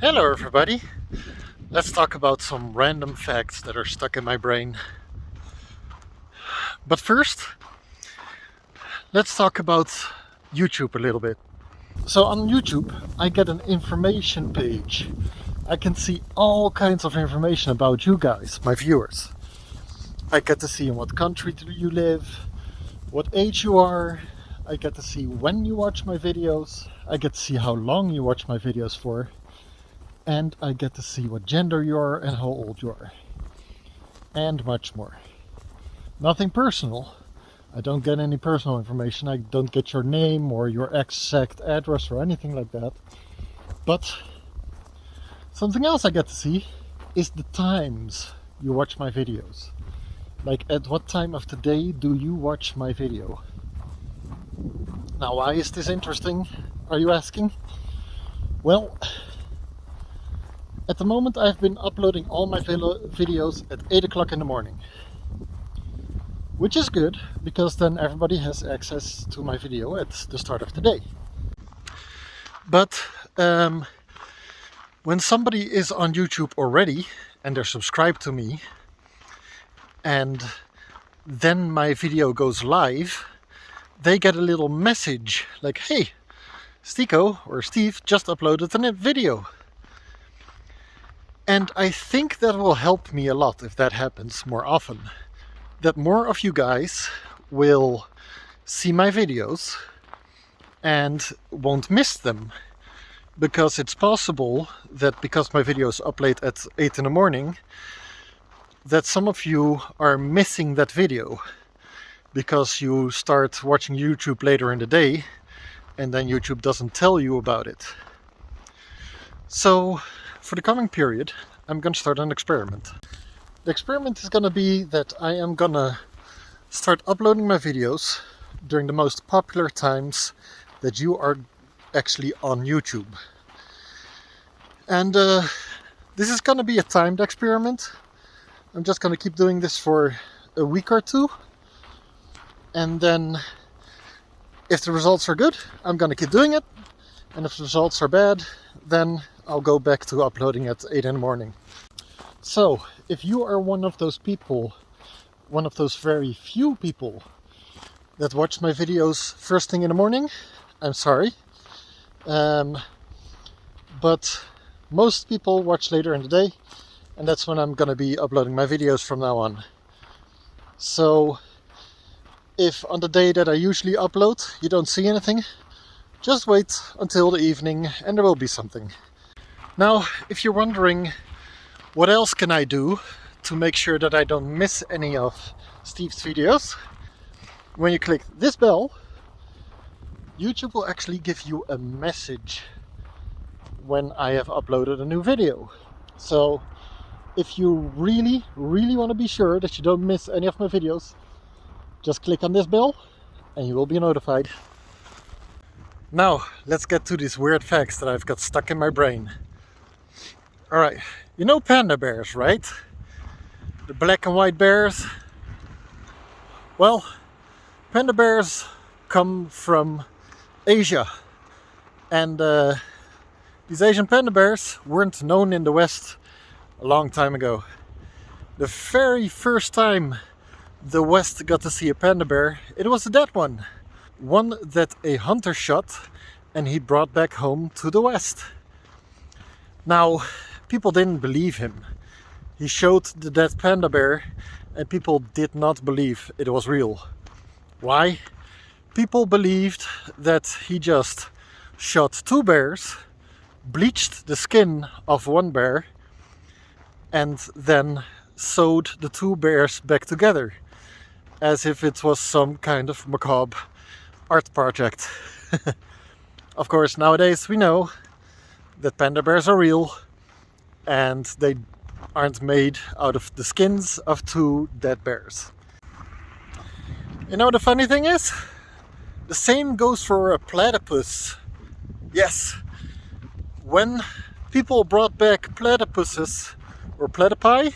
Hello everybody! Let's talk about some random facts that are stuck in my brain. But first, let's talk about YouTube a little bit. So on YouTube, I get an information page. I can see all kinds of information about you guys, my viewers. I get to see in what country do you live, what age you are, I get to see when you watch my videos, I get to see how long you watch my videos for, and I get to see what gender you are and how old you are. And much more. Nothing personal. I don't get any personal information. I don't get your name or your exact address or anything like that. But something else I get to see is the times you watch my videos. Like, at what time of the day do you watch my video? Now, why is this interesting, are you asking? Well, at the moment I've been uploading all my videos at 8 o'clock in the morning. Which is good, because then everybody has access to my video at the start of the day. But when somebody is on YouTube already and they're subscribed to me, and then my video goes live, they get a little message like, hey, Stico or Steve just uploaded a video. And I think that will help me a lot if that happens more often. That more of you guys will see my videos and won't miss them. Because it's possible that because my videos upload at 8 in the morning, that some of you are missing that video. Because you start watching YouTube later in the day and then YouTube doesn't tell you about it. So, for the coming period, I'm going to start an experiment. The experiment is going to be that I am going to start uploading my videos during the most popular times that you are actually on YouTube. And this is going to be a timed experiment. I'm just going to keep doing this for a week or two. And then, if the results are good, I'm going to keep doing it. And if the results are bad, then I'll go back to uploading at 8 in the morning. So, if you are one of those people, one of those very few people that watch my videos first thing in the morning, I'm sorry. But most people watch later in the day, and that's when I'm going to be uploading my videos from now on. So, if on the day that I usually upload you don't see anything, just wait until the evening and there will be something. Now, if you're wondering what else can I do to make sure that I don't miss any of Steve's videos, when you click this bell, YouTube will actually give you a message when I have uploaded a new video. So if you really want to be sure that you don't miss any of my videos, just click on this bell and you will be notified. Now, let's get to these weird facts that I've got stuck in my brain. Alright, you know panda bears, right? The black and white bears. Well, panda bears come from Asia. And these Asian panda bears weren't known in the West a long time ago. The very first time the West got to see a panda bear, it was a dead one. One that a hunter shot and he brought back home to the West. Now, people didn't believe him. He showed the dead panda bear and people did not believe it was real. Why? People believed that he just shot two bears, bleached the skin of one bear, and then sewed the two bears back together, as if it was some kind of macabre art project. Of course, nowadays we know that panda bears are real and they aren't made out of the skins of two dead bears. You know, the funny thing is, the same goes for a platypus. Yes, when people brought back platypuses or platypi,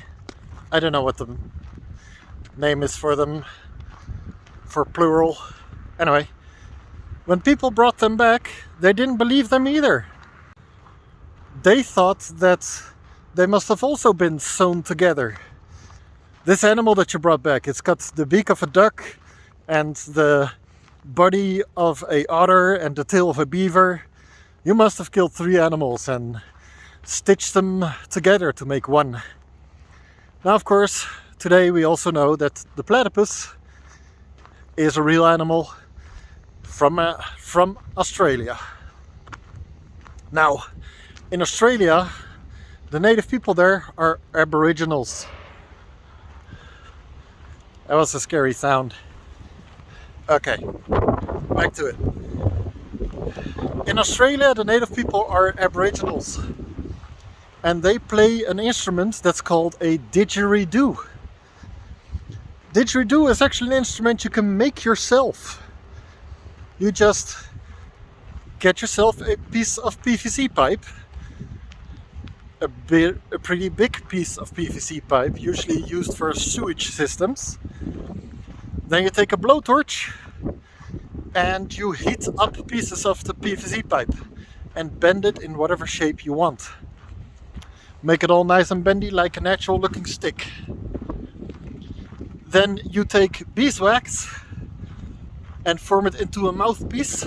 I don't know what the name is for them, for plural. Anyway, when people brought them back, they didn't believe them either. they thought that they must have also been sewn together. This animal that you brought back, it's got the beak of a duck and the body of a otter and the tail of a beaver. You must have killed 3 animals and stitched them together to make one. Now, of course, today we also know that the platypus is a real animal from Australia. Now, in Australia, the native people there are Aboriginals. That was a scary sound. Okay, back to it. In Australia, the native people are Aboriginals. And they play an instrument that's called a didgeridoo. Didgeridoo is actually an instrument you can make yourself. You just get yourself a piece of PVC pipe, a pretty big piece of PVC pipe, usually used for sewage systems. Then you take a blowtorch and you heat up pieces of the PVC pipe and bend it in whatever shape you want. Make it all nice and bendy like a natural looking stick. Then you take beeswax and form it into a mouthpiece.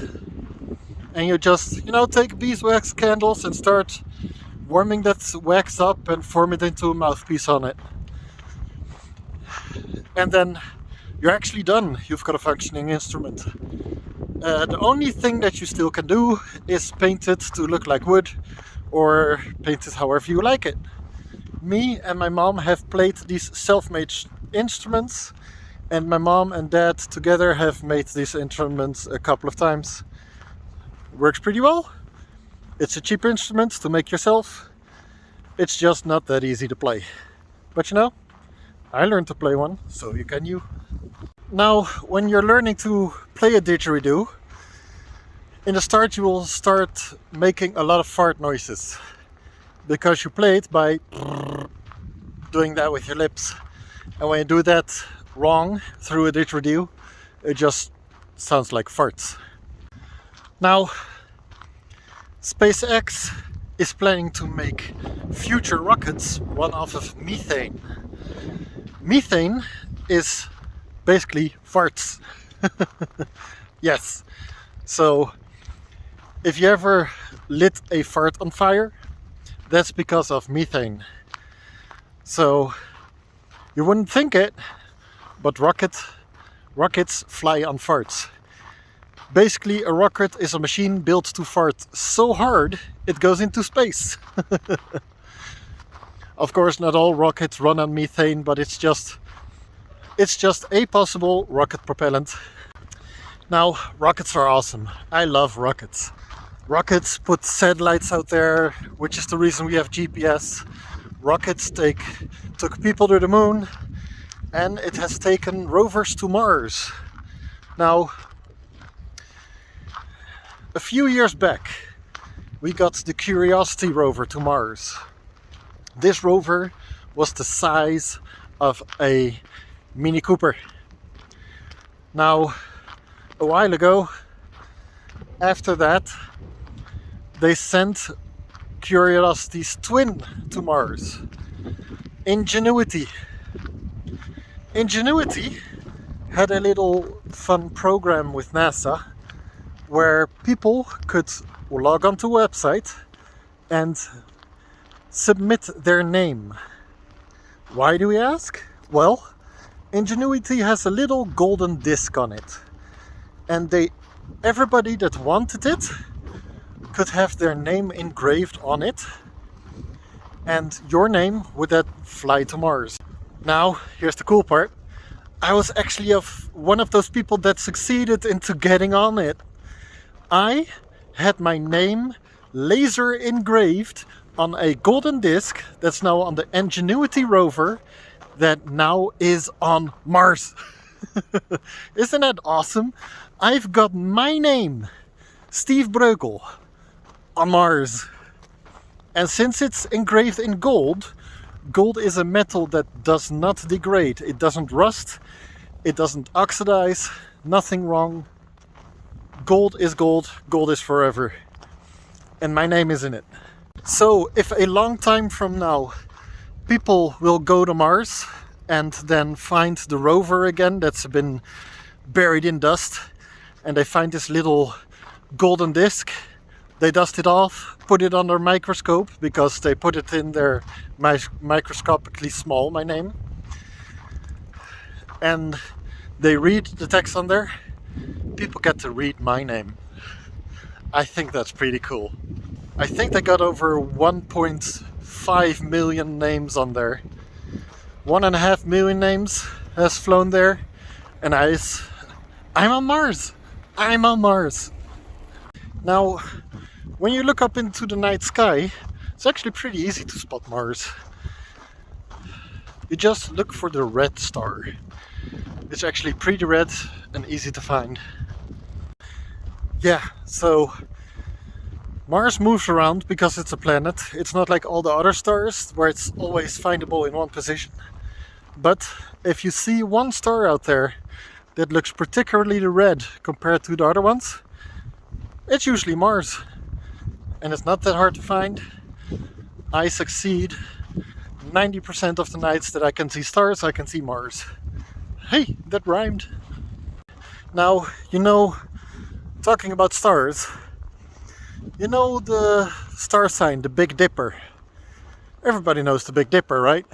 And you just, take beeswax candles and start warming that wax up and form it into a mouthpiece on it. And then you're actually done. You've got a functioning instrument. The only thing that you still can do is paint it to look like wood, or paint it however you like it. Me and my mom have played these self-made instruments, and my mom and dad together have made these instruments a couple of times. Works pretty well. It's a cheap instrument to make yourself. It's just not that easy to play. But I learned to play one, so you can you. Now, when you're learning to play a didgeridoo, in the start you will start making a lot of fart noises, because you play it by doing that with your lips. And when you do that wrong through a didgeridoo, it just sounds like farts. Now, SpaceX is planning to make future rockets run off of methane. Methane is basically farts. Yes. So, if you ever lit a fart on fire, that's because of methane. So, you wouldn't think it, but rockets fly on farts. Basically, a rocket is a machine built to fart so hard it goes into space. Of course, not all rockets run on methane, but it's just a possible rocket propellant. Now, rockets are awesome. I love rockets. Rockets put satellites out there, which is the reason we have GPS. Rockets took people to the moon, and it has taken rovers to Mars. Now, a few years back, we got the Curiosity rover to Mars. This rover was the size of a Mini Cooper. Now, a while ago, after that, they sent Curiosity's twin to Mars, Ingenuity. Ingenuity had a little fun program with NASA where people could log onto a website and submit their name. Why do we ask? Well, Ingenuity has a little golden disc on it, and everybody that wanted it could have their name engraved on it, and your name would then fly to Mars. Now, here's the cool part. I was actually one of those people that succeeded into getting on it. I had my name laser engraved on a golden disc that's now on the Ingenuity rover that now is on Mars. Isn't that awesome? I've got my name, Steve Breukel, on Mars. And since it's engraved in gold, gold is a metal that does not degrade. It doesn't rust, it doesn't oxidize, nothing wrong. Gold is gold, gold is forever. And my name is in it. So if a long time from now people will go to Mars and then find the rover again that's been buried in dust, and they find this little golden disc, they dust it off, put it under a microscope, because they put it in there microscopically small, my name, and they read the text on there. People get to read my name. I think that's pretty cool. I think they got over 1.5 million names on there. 1.5 million names has flown there, and I'm on Mars. I'm on Mars. Now, when you look up into the night sky, it's actually pretty easy to spot Mars. You just look for the red star. It's actually pretty red and easy to find. Yeah, so Mars moves around because it's a planet. It's not like all the other stars where it's always findable in one position. But if you see one star out there that looks particularly red compared to the other ones, it's usually Mars. And it's not that hard to find. I succeed 90% of the nights that I can see stars, I can see Mars. Hey, that rhymed. Now, talking about stars, you know the star sign, the Big Dipper? Everybody knows the Big Dipper, right?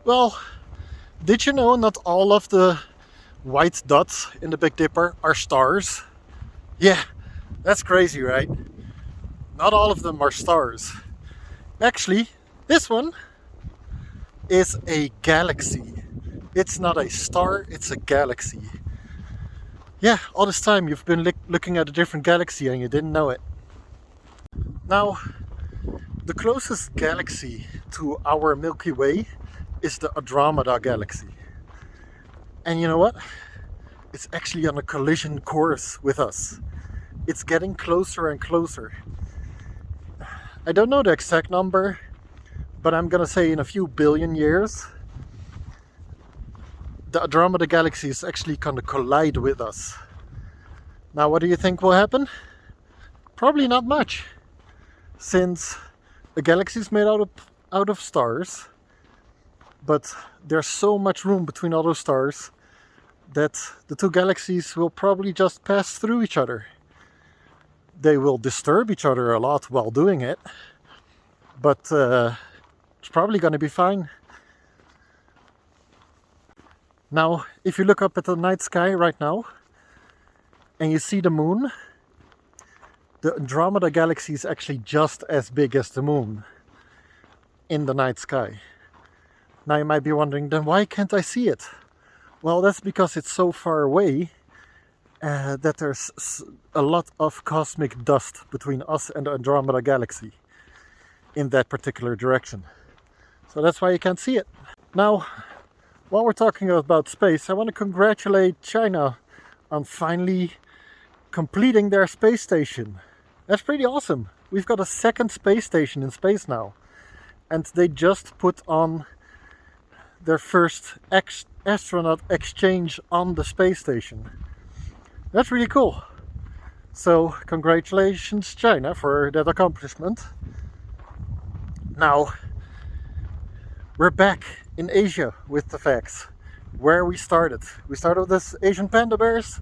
Well, did you know not all of the white dots in the Big Dipper are stars? Yeah, that's crazy, right? Not all of them are stars. Actually, this one is a galaxy. It's not a star, it's a galaxy. Yeah, all this time you've been looking at a different galaxy and you didn't know it. Now, the closest galaxy to our Milky Way is the Andromeda galaxy. And you know what? It's actually on a collision course with us. It's getting closer and closer. I don't know the exact number, but I'm gonna say in a few billion years, the Andromeda galaxy is actually gonna collide with us. Now, what do you think will happen? Probably not much, since a galaxy is made out of stars, but there's so much room between all those stars that the two galaxies will probably just pass through each other. They will disturb each other a lot while doing it, but it's probably going to be fine. Now, if you look up at the night sky right now and you see the moon, the Andromeda galaxy is actually just as big as the moon in the night sky. Now you might be wondering, then why can't I see it? Well, that's because it's so far away that there's a lot of cosmic dust between us and the Andromeda galaxy in that particular direction. So that's why you can't see it. Now, while we're talking about space, I want to congratulate China on finally completing their space station. That's pretty awesome. We've got a second space station in space now. And they just put on their first astronaut exchange on the space station. That's really cool. So congratulations China for that accomplishment. Now we're back in Asia with the facts, where we started. We started with this Asian panda bears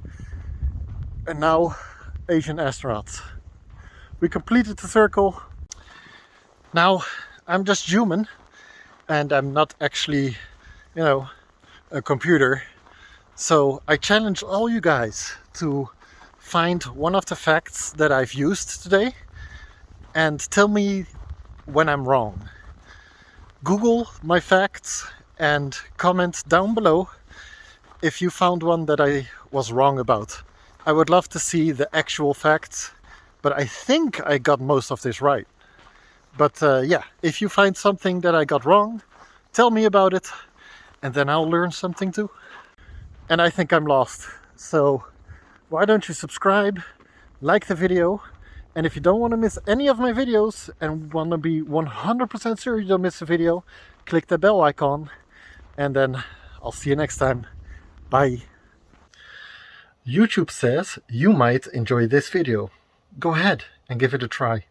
and now Asian astronauts. We completed the circle. Now I'm just human and I'm not actually, a computer. So I challenge all you guys to find one of the facts that I've used today and tell me when I'm wrong. Google my facts and comment down below if you found one that I was wrong about. I would love to see the actual facts, but I think I got most of this right. But yeah, if you find something that I got wrong, tell me about it and then I'll learn something too. And I think I'm lost. So why don't you subscribe, like the video, and if you don't want to miss any of my videos and want to be 100% sure you don't miss a video, click the bell icon and then I'll see you next time. Bye. YouTube says you might enjoy this video. Go ahead and give it a try.